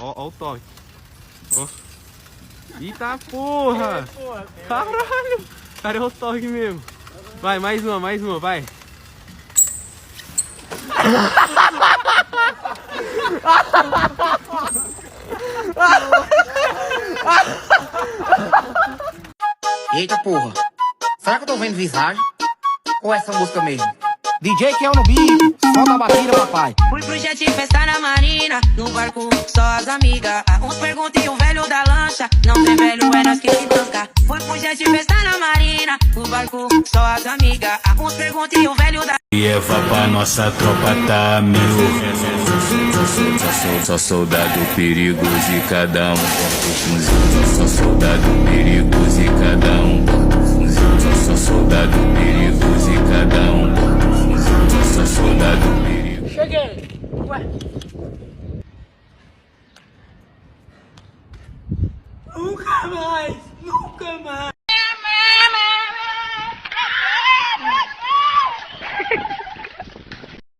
Ó o toque. Ó. Eita porra! Caralho! Cara, é o toque mesmo. Vai, mais uma, vai. Eita porra, será que eu tô vendo visagem? Ou essa música mesmo? DJ que é no beat, solta a batida, papai. Fui pro jet festar na marina, no barco só as amigas. Uns perguntam e o velho da lancha, não tem velho, é nós que se busca. Fui pro jet festar na marina, no barco só as amigas. Uns perguntam e o velho da... E Eva pra nossa tropa tá mil. Só soldado perigoso e cada um porta o fuzil. Só soldado perigoso e cada um porta o fuzil. Só soldado perigoso e cada um porta o fuzil. Só soldado perigoso. Cheguei! Ué? Nunca mais! Nunca mais!